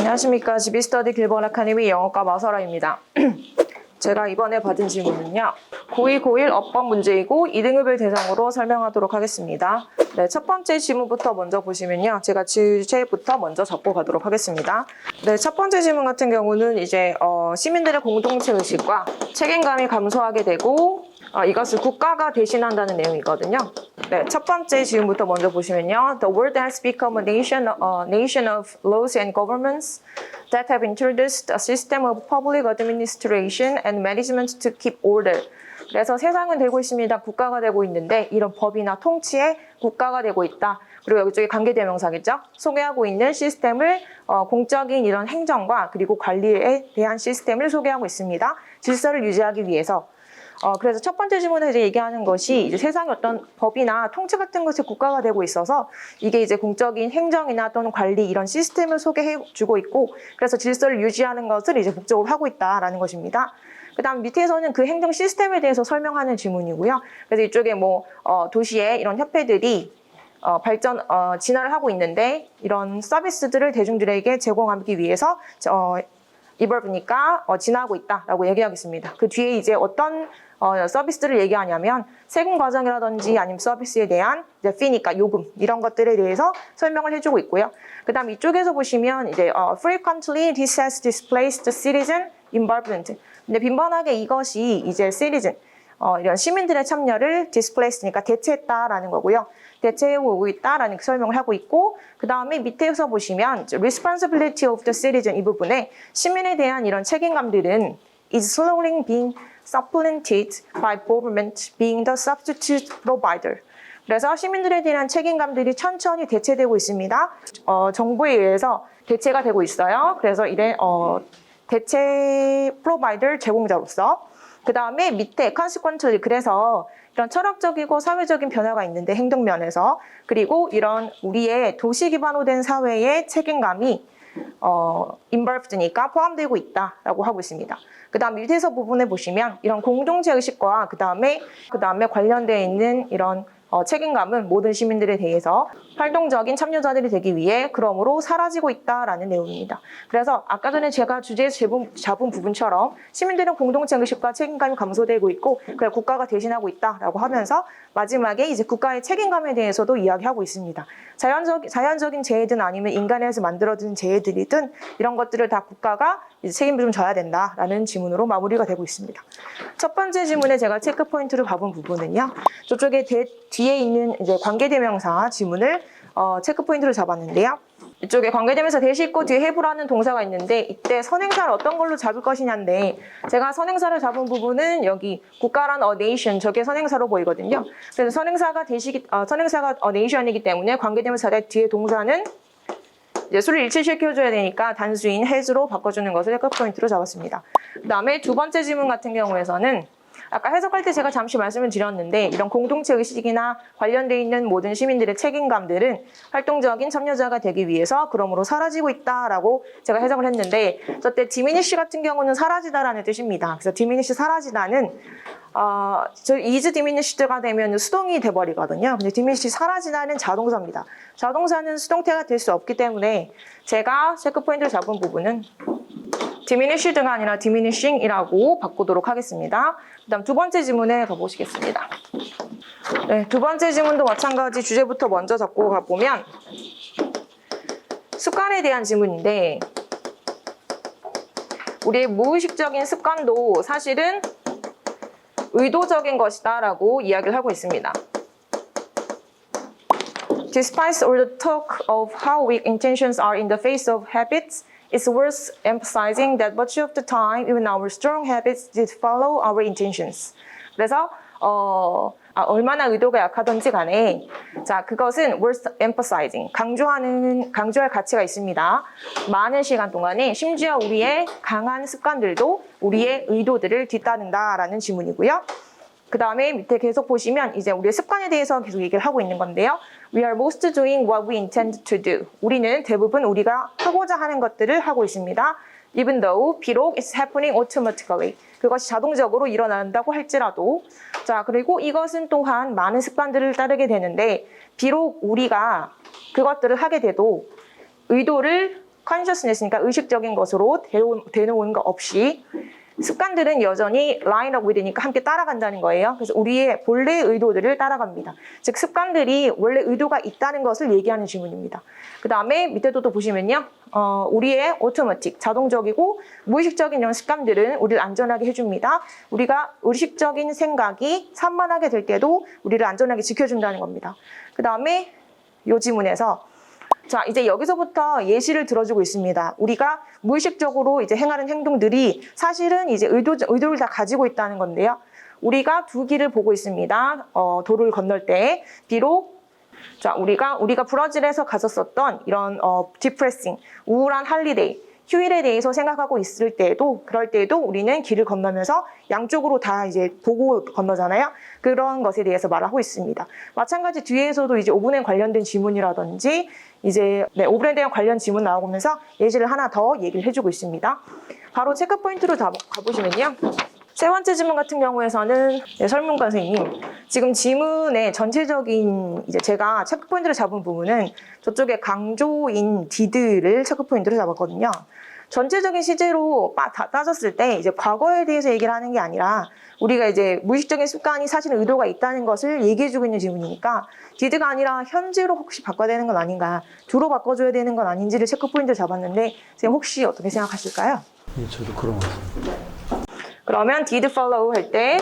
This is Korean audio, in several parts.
안녕하십니까. GB스터디 글로벌 아카데미 영어과 마설아입니다. 제가 이번에 받은 질문은요. 고2, 고1 어법 문제이고 2등급을 대상으로 설명하도록 하겠습니다. 네, 첫 번째 질문부터 먼저 보시면요. 제가 주제부터 먼저 적고 가도록 하겠습니다. 네, 첫 번째 질문 같은 경우는 이제 시민들의 공동체 의식과 책임감이 감소하게 되고 이것을 국가가 대신한다는 내용이거든요. 네, 첫 번째 질문부터 먼저 보시면요. The world has become a nation of laws and governments that have introduced a system of public administration and management to keep order. 그래서 세상은 되고 있습니다. 국가가 되고 있는데 이런 법이나 통치에 국가가 되고 있다. 그리고 여기쪽에 관계대명사겠죠? 소개하고 있는 시스템을 공적인 이런 행정과 그리고 관리에 대한 시스템을 소개하고 있습니다. 질서를 유지하기 위해서. 그래서 첫 번째 질문에 이제 얘기하는 것이 이제 세상의 어떤 법이나 통치 같은 것이 국가가 되고 있어서 이게 이제 공적인 행정이나 또는 관리 이런 시스템을 소개해주고 있고 그래서 질서를 유지하는 것을 이제 목적으로 하고 있다라는 것입니다. 그 다음 밑에서는 그 행정 시스템에 대해서 설명하는 질문이고요. 그래서 이쪽에 도시의 이런 협회들이 진화를 하고 있는데 이런 서비스들을 대중들에게 제공하기 위해서 evolve니까 진화하고 있다라고 얘기하겠습니다. 그 뒤에 이제 어떤 서비스들을 얘기하냐면 세금 과정이라든지 아니면 서비스에 대한 이제 fee니까 요금 이런 것들에 대해서 설명을 해주고 있고요. 그 다음 이쪽에서 보시면 이제 frequently this has displaced citizen involvement. 근데 빈번하게 이것이 이제 citizen 이런 시민들의 참여를 displace니까 대체했다라는 거고요. 대체해오고 있다라는 설명을 하고 있고 그 다음에 밑에서 보시면 responsibility of the citizen 이 부분에 시민에 대한 이런 책임감들은 is slowly being supplanted by government being the substitute provider. 그래서 시민들에 대한 책임감들이 천천히 대체되고 있습니다. 정부에 의해서 대체가 되고 있어요. 그래서 이래 대체 프로바이더 제공자로서 그 다음에 밑에 consequently 그래서 이런 철학적이고 사회적인 변화가 있는데 행동면에서 그리고 이런 우리의 도시 기반으로 된 사회의 책임감이 involved니까 포함되고 있다라고 하고 있습니다. 그 다음 밑에서 부분에 보시면 이런 공동체 의식과 그 다음에 관련되어 있는 이런 책임감은 모든 시민들에 대해서 활동적인 참여자들이 되기 위해 그러므로 사라지고 있다라는 내용입니다. 그래서 아까 전에 제가 주제에서 잡은 부분처럼 시민들은 공동체 의식과 책임감이 감소되고 있고 그래 국가가 대신하고 있다라고 하면서 마지막에 이제 국가의 책임감에 대해서도 이야기하고 있습니다. 자연적인 재해든 아니면 인간에서 만들어진 재해들이든 이런 것들을 다 국가가 이제 책임을 좀 져야 된다라는 질문으로 마무리가 되고 있습니다. 첫 번째 질문에 제가 체크 포인트를 잡은 부분은요. 저쪽에 뒤에 있는 이제 관계대명사 지문을 체크 포인트로 잡았는데요. 이쪽에 관계대명사 대시 있고 뒤에 have라는 동사가 있는데 이때 선행사를 어떤 걸로 잡을 것이냐인데 제가 선행사를 잡은 부분은 여기 국가란 nation 저게 선행사로 보이거든요. 그래서 선행사가 nation이기 때문에 관계대명사의 뒤에 동사는 이제 수를 일치시켜줘야 되니까 단수인 has로 바꿔주는 것을 체크 포인트로 잡았습니다. 그 다음에 두 번째 질문 같은 경우에서는 아까 해석할 때 제가 잠시 말씀을 드렸는데 이런 공동체 의식이나 관련되어 있는 모든 시민들의 책임감들은 활동적인 참여자가 되기 위해서 그러므로 사라지고 있다라고 제가 해석을 했는데 저때 diminish 같은 경우는 사라지다라는 뜻입니다. 그래서 diminish 사라지다는 is diminished가 되면 수동이 돼버리거든요. 근데 diminish 사라지다는 자동사입니다. 자동사는 수동태가 될 수 없기 때문에 제가 체크 포인트를 잡은 부분은 diminished가 아니라 diminishing이라고 바꾸도록 하겠습니다. 그 다음 두 번째 질문에 가보시겠습니다. 네, 두 번째 질문도 마찬가지 주제부터 먼저 잡고 가보면 습관에 대한 질문인데 우리의 무의식적인 습관도 사실은 의도적인 것이다 라고 이야기를 하고 있습니다. Despite all the talk of how weak intentions are in the face of habits, it's worth emphasizing that much of the time, even our strong habits did follow our intentions. 그래서 얼마나 의도가 약하든지 간에 그것은 worth emphasizing, 강조할 가치가 있습니다. 많은 시간 동안에 심지어 우리의 강한 습관들도 우리의 의도들을 뒤따른다라는 질문이고요. 그 다음에 밑에 계속 보시면 이제 우리의 습관에 대해서 계속 얘기를 하고 있는 건데요. We are most doing what we intend to do. 우리는 대부분 우리가 하고자 하는 것들을 하고 있습니다. Even though, 비록 it's happening automatically. 그것이 자동적으로 일어난다고 할지라도 그리고 이것은 또한 많은 습관들을 따르게 되는데 비록 우리가 그것들을 하게 돼도 의도를 consciousness니까 의식적인 것으로 되놓은 것 없이 습관들은 여전히 line up with니까 함께 따라간다는 거예요. 그래서 우리의 본래의 의도들을 따라갑니다. 즉 습관들이 원래 의도가 있다는 것을 얘기하는 질문입니다. 그 다음에 밑에도 또 보시면요. 우리의 automatic, 자동적이고 무의식적인 이런 습관들은 우리를 안전하게 해줍니다. 우리가 의식적인 생각이 산만하게 될 때도 우리를 안전하게 지켜준다는 겁니다. 그 다음에 이 지문에서 자, 이제 여기서부터 예시를 들어주고 있습니다. 우리가 무의식적으로 이제 행하는 행동들이 사실은 이제 의도를 다 가지고 있다는 건데요. 우리가 두 길을 보고 있습니다. 도로를 건널 때. 비록, 자, 우리가 브라질에서 갔었던 이런, 디프레싱, 우울한 할리데이, 휴일에 대해서 생각하고 있을 때도, 그럴 때도 우리는 길을 건너면서 양쪽으로 다 이제 보고 건너잖아요. 그런 것에 대해서 말하고 있습니다. 마찬가지 뒤에서도 이제 오븐에 관련된 지문이라든지 이제 오븐에 대한 관련 지문 나오면서 예시를 하나 더 얘기를 해주고 있습니다. 바로 체크 포인트로 가보시면요. 세 번째 지문 같은 경우에서는 설문관 선생님, 지금 지문의 전체적인 이제 제가 체크 포인트를 잡은 부분은 저쪽에 강조인 did를 체크 포인트로 잡았거든요. 전체적인 시제로 따졌을 때 이제 과거에 대해서 얘기를 하는 게 아니라 우리가 이제 무의식적인 습관이 사실 의도가 있다는 것을 얘기해주고 있는 지문이니까 did가 아니라 현재로 혹시 바꿔야 되는 건 아닌가, do로 바꿔줘야 되는 건 아닌지를 체크 포인트를 잡았는데 선생님 혹시 어떻게 생각하실까요? 네, 저도 그런 것 같습니다. 그러면 did follow 할 때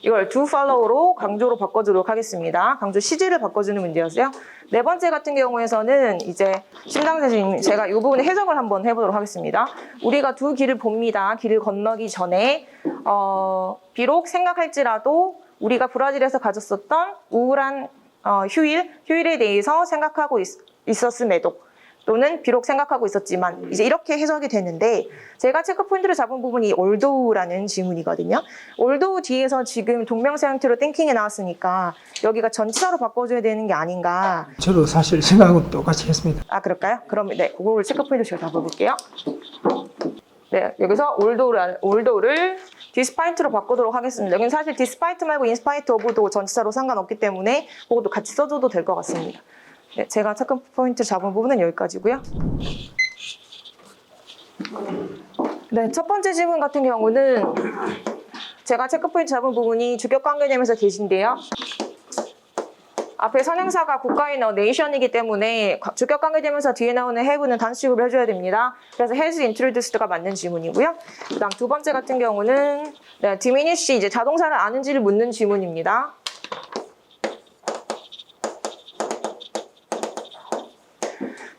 이걸 do follow로 강조로 바꿔주도록 하겠습니다. 강조 시제를 바꿔주는 문제였어요. 네 번째 같은 경우에서는 이제 심당 선생님, 제가 이 부분에 해석을 한번 해보도록 하겠습니다. 우리가 두 길을 봅니다. 길을 건너기 전에 비록 생각할지라도 우리가 브라질에서 가졌었던 우울한 휴일에 대해서 생각하고 있었음에도 또는 비록 생각하고 있었지만 이제 이렇게 해석이 되는데 제가 체크 포인트를 잡은 부분이 although라는 지문이거든요. although 뒤에서 지금 동명사 형태로 thinking이 나왔으니까 여기가 전치사로 바꿔줘야 되는 게 아닌가. 저도 사실 생각하고 똑같이 했습니다. 아, 그럴까요? 그럼 네, 그걸 체크 포인트 제가 잡아볼게요. 네, 여기서 although를 despite로 바꾸도록 하겠습니다. 여기는 사실 despite 말고 in spite of도 전치사로 상관없기 때문에 그것도 같이 써줘도 될 것 같습니다. 네, 제가 체크 포인트 잡은 부분은 여기까지고요. 네, 첫 번째 질문 같은 경우는 제가 체크 포인트 잡은 부분이 주격 관계되면서 계신데요. 앞에 선행사가 국가인어 nation이기 때문에 주격 관계되면서 뒤에 나오는 have는 단수식으로 해줘야 됩니다. 그래서 has introduced가 맞는 지문이고요. 그다음 두 번째 같은 경우는 네, diminish 이제 자동사를 아는지를 묻는 지문입니다.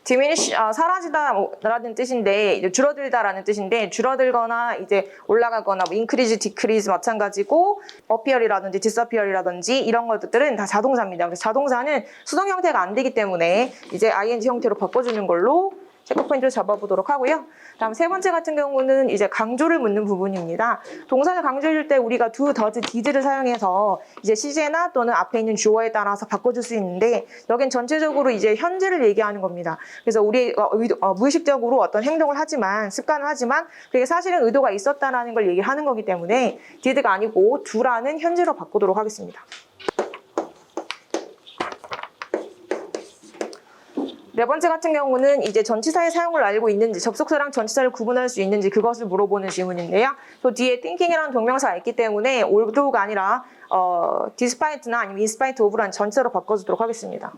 diminish, 사라지다라는 뜻인데, 이제 줄어들다라는 뜻인데, 줄어들거나 이제 올라가거나, increase, decrease 마찬가지고, appear이라든지 disappear이라든지 이런 것들은 다 자동사입니다. 그래서 자동사는 수동 형태가 안 되기 때문에 이제 ing 형태로 바꿔주는 걸로 체크 포인트를 잡아보도록 하고요. 다음 세 번째 같은 경우는 이제 강조를 묻는 부분입니다. 동사를 강조해줄 때 우리가 do, does, did를 사용해서 이제 시제나 또는 앞에 있는 주어에 따라서 바꿔줄 수 있는데 여긴 전체적으로 이제 현재를 얘기하는 겁니다. 그래서 우리 무의식적으로 어떤 행동을 하지만 습관을 하지만 그게 사실은 의도가 있었다라는 걸 얘기하는 거기 때문에 did가 아니고 do라는 현재로 바꾸도록 하겠습니다. 네 번째 같은 경우는 이제 전치사의 사용을 알고 있는지, 접속사랑 전치사를 구분할 수 있는지 그것을 물어보는 질문인데요. 또 뒤에 thinking이라는 동명사가 있기 때문에 although가 아니라 despite나 아니면 in spite of라는 전치사로 바꿔주도록 하겠습니다.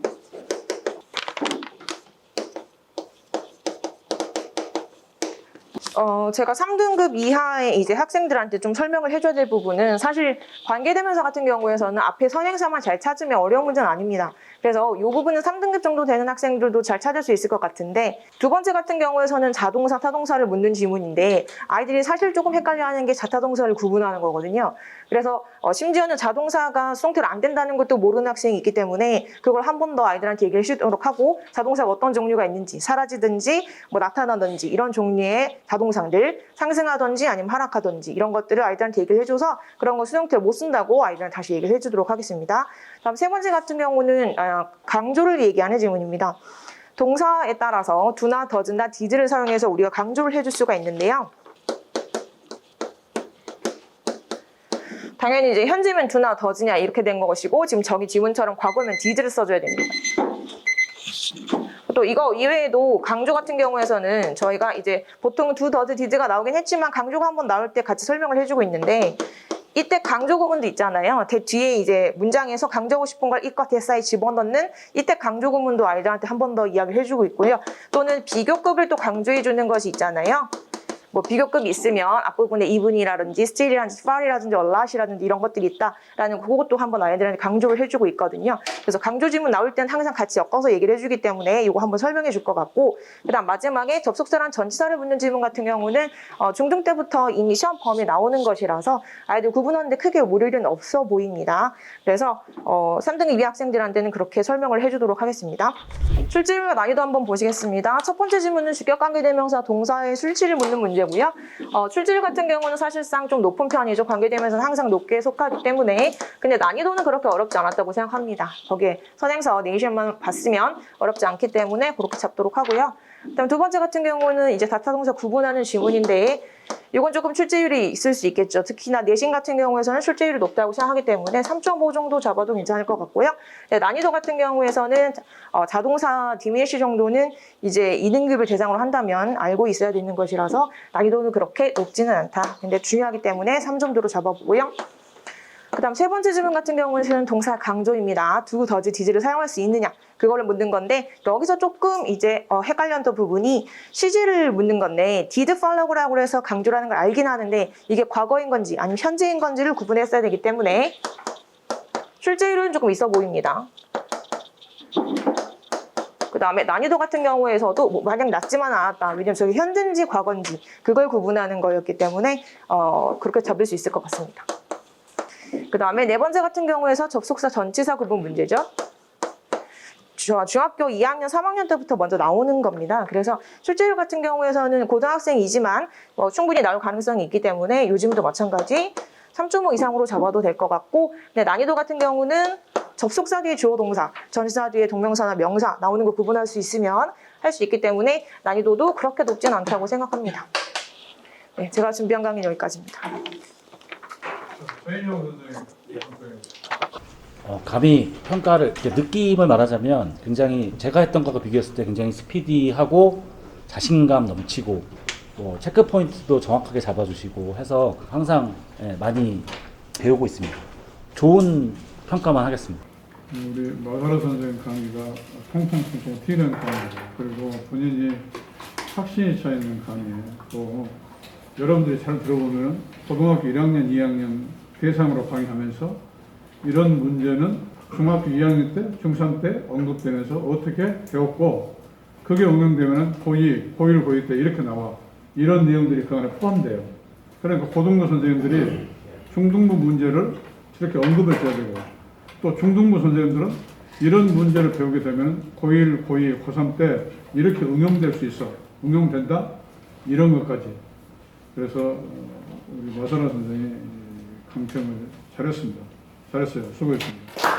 제가 3등급 이하의 이제 학생들한테 좀 설명을 해줘야 될 부분은 사실 관계대명사 같은 경우에서는 앞에 선행사만 잘 찾으면 어려운 문제는 아닙니다. 그래서 이 부분은 3등급 정도 되는 학생들도 잘 찾을 수 있을 것 같은데 두 번째 같은 경우에서는 자동사, 타동사를 묻는 지문인데 아이들이 사실 조금 헷갈려하는 게 자타동사를 구분하는 거거든요. 그래서 심지어는 자동사가 수동태로 안 된다는 것도 모르는 학생이 있기 때문에 그걸 한 번 더 아이들한테 얘기를 해주도록 하고 자동사가 어떤 종류가 있는지 사라지든지 뭐 나타나든지 이런 종류의 자동사들 상승하든지 아니면 하락하든지 이런 것들을 아이들한테 얘기를 해줘서 그런 거 수동태를 못 쓴다고 아이들한테 다시 얘기를 해주도록 하겠습니다. 다음 세 번째 같은 경우는 강조를 얘기하는 질문입니다. 동사에 따라서 do나 does나 did를 사용해서 우리가 강조를 해줄 수가 있는데요. 당연히 이제 현재면 do나 does냐 이렇게 된 것이고 지금 저기 지문처럼 과거면 did를 써줘야 됩니다. 또 이거 이외에도 강조 같은 경우에서는 저희가 이제 보통 do, does, did가 나오긴 했지만 강조가 한번 나올 때 같이 설명을 해주고 있는데 이때 강조 구문도 있잖아요. 뒤에 이제 문장에서 강조하고 싶은 걸 it과 that 사이에 집어넣는 이때 강조 구문도 아이들한테 한 번 더 이야기를 해주고 있고요. 또는 비교급을 또 강조해주는 것이 있잖아요. 뭐 비교급이 있으면 앞부분에 even이라든지 still이라든지 far이라든지 a lot이라든지 이런 것들이 있다라는 그것도 한번 아이들한테 강조를 해주고 있거든요. 그래서 강조 지문 나올 때는 항상 같이 엮어서 얘기를 해주기 때문에 이거 한번 설명해 줄 것 같고 그다음 마지막에 접속사랑 전치사를 붙는 지문 같은 경우는 중등 때부터 이미 시험 범위에 나오는 것이라서 아이들 구분하는데 크게 무리 일은 없어 보입니다. 그래서 3등 2위 학생들한테는 그렇게 설명을 해주도록 하겠습니다. 출제물과 난이도 한번 보시겠습니다. 첫 번째 지문은 주격관계대명사 동사의 술지를 묻는 문제고요. 출제율 같은 경우는 사실상 좀 높은 편이죠. 관계대명사는 항상 높게 속하기 때문에 근데 난이도는 그렇게 어렵지 않았다고 생각합니다. 거기에 선행사 네이션만 봤으면 어렵지 않기 때문에 그렇게 잡도록 하고요. 그다음 두 번째 같은 경우는 이제 다타동사 구분하는 지문인데 이건 조금 출제율이 있을 수 있겠죠. 특히나 내신 같은 경우에서는 출제율이 높다고 생각하기 때문에 3.5 정도 잡아도 괜찮을 것 같고요. 네, 난이도 같은 경우에서는 자동사 디미니시 정도는 이제 2등급을 대상으로 한다면 알고 있어야 되는 것이라서 난이도는 그렇게 높지는 않다. 근데 중요하기 때문에 3 정도로 잡아보고요. 그 다음 세 번째 질문 같은 경우는 동사 강조입니다. do, does, did를 사용할 수 있느냐 그거를 묻는 건데 여기서 조금 이제 헷갈렸던 부분이 시제를 묻는 건데 did follow라고 해서 강조라는 걸 알긴 하는데 이게 과거인 건지 아니면 현재인 건지를 구분했어야 되기 때문에 출제율은 조금 있어 보입니다. 그 다음에 난이도 같은 경우에서도 뭐 마냥 낮지만 않았다. 왜냐면 저기 현재인지 과거인지 그걸 구분하는 거였기 때문에 그렇게 잡을 수 있을 것 같습니다. 그 다음에 네 번째 같은 경우에서 접속사 전치사 구분 문제죠. 중학교 2학년, 3학년 때부터 먼저 나오는 겁니다. 그래서 출제율 같은 경우에서는 고등학생이지만 충분히 나올 가능성이 있기 때문에 요즘도 마찬가지 3.5 이상으로 잡아도 될 것 같고 근데 난이도 같은 경우는 접속사 뒤에 주어 동사, 전치사 뒤에 동명사나 명사 나오는 거 구분할 수 있으면 할 수 있기 때문에 난이도도 그렇게 높진 않다고 생각합니다. 네, 제가 준비한 강의는 여기까지입니다. 감히 평가를 이렇게 느낌을 말하자면 굉장히 제가 했던 것과 비교했을 때 굉장히 스피디하고 자신감 넘치고 체크 포인트도 정확하게 잡아주시고 해서 항상 많이 배우고 있습니다. 좋은 평가만 하겠습니다. 우리 마사라 선생님 강의가 통통통통 튀는 강의예요. 그리고 본인이 확신이 차 있는 강의예요. 또 여러분들이 잘 들어보면 고등학교 1학년, 2학년 대상으로 강의하면서 이런 문제는 중학교 2학년 때, 중3 때 언급되면서 어떻게 배웠고 그게 응용되면 고2, 고1, 고2 때 이렇게 나와. 이런 내용들이 그 안에 포함돼요. 그러니까 고등부 선생님들이 중등부 문제를 이렇게 언급을 해야 되고 또 중등부 선생님들은 이런 문제를 배우게 되면 고1, 고2, 고3 때 이렇게 응용될 수 있어. 응용된다? 이런 것까지. 그래서 우리 마사라 선생이 강평을 잘했습니다. 잘했어요. 수고했습니다.